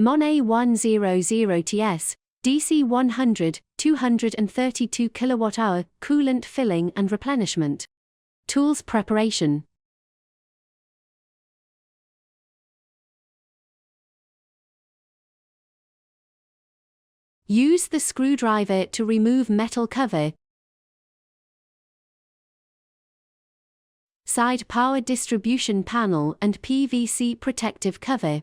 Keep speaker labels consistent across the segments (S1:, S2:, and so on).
S1: Monet 100TS, DC 100, 232 kWh, coolant filling and replenishment. Tools preparation. Use the screwdriver to remove metal cover. Side power distribution panel and PVC protective cover.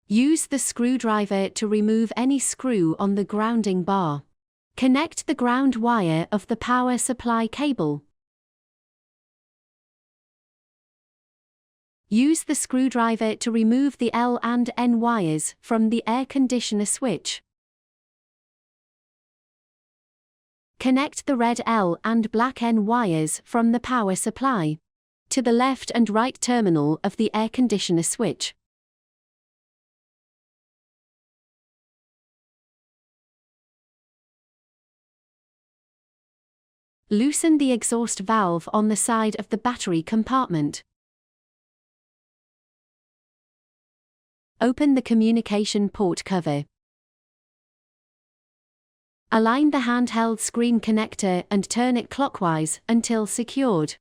S1: Use the screwdriver to remove any screw on the grounding bar. Connect the ground wire of the power supply cable. Use the screwdriver to remove the L and N wires from the air conditioner switch. Connect the red L and black N wires from the power supply to the left and right terminal of the air conditioner switch. Loosen the exhaust valve on the side of the battery compartment. Open the communication port cover. Align the handheld screen connector and turn it clockwise until secured.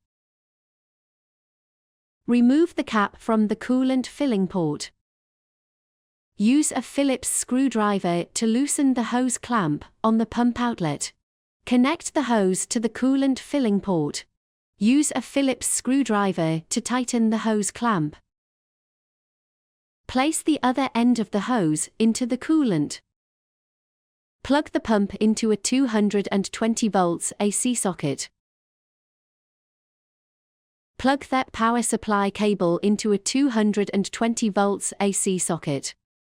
S1: Remove the cap from the coolant filling port. Use a Phillips screwdriver to loosen the hose clamp on the pump outlet. Connect the hose to the coolant filling port. Use a Phillips screwdriver to tighten the hose clamp. Place the other end of the hose into the coolant. Plug the pump into a 220 volts AC socket. Plug that power supply cable into a 220 volts AC socket.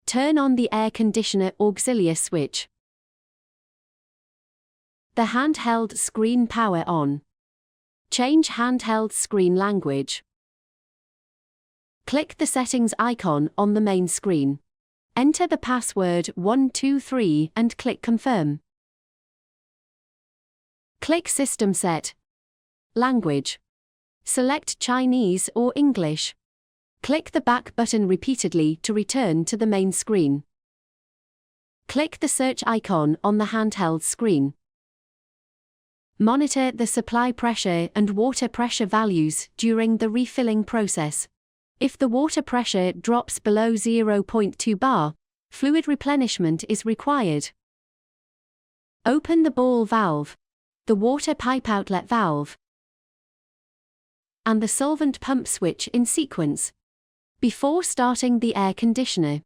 S1: Turn on the air conditioner auxiliary switch. The handheld screen power on. Change handheld screen language. Click the settings icon on the main screen. Enter the password 123 and click confirm. Click System Set. Language. Select Chinese or English. Click the back button repeatedly to return to the main screen. Click the search icon on the handheld screen. Monitor the supply pressure and water pressure values during the refilling process. If the water pressure drops below 0.2 bar, fluid replenishment is required. Open the ball valve, the water pipe outlet valve, and the solvent pump switch in sequence. Before starting the air conditioner,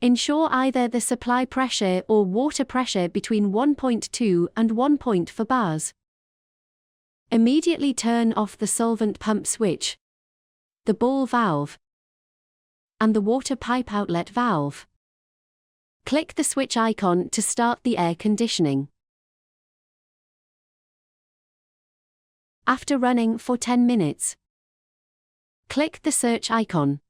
S1: ensure either the supply pressure or water pressure between 1.2 and 1.4 bars. Immediately turn off the solvent pump switch, the ball valve, and the water pipe outlet valve. Click the switch icon to start the air conditioning. After running for 10 minutes, click the search icon.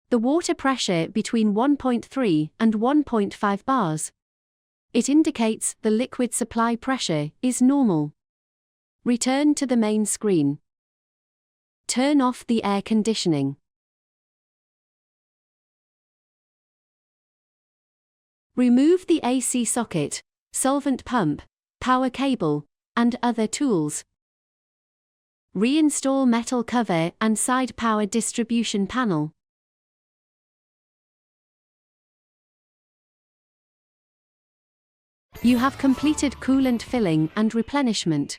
S1: The water pressure between 1.3 and 1.5 bars. It indicates the liquid supply pressure is normal. Return to the main screen. Turn off the air conditioning. Remove the AC socket, solvent pump, power cable, and other tools. Reinstall metal cover and side power distribution panel. You have completed coolant filling and replenishment.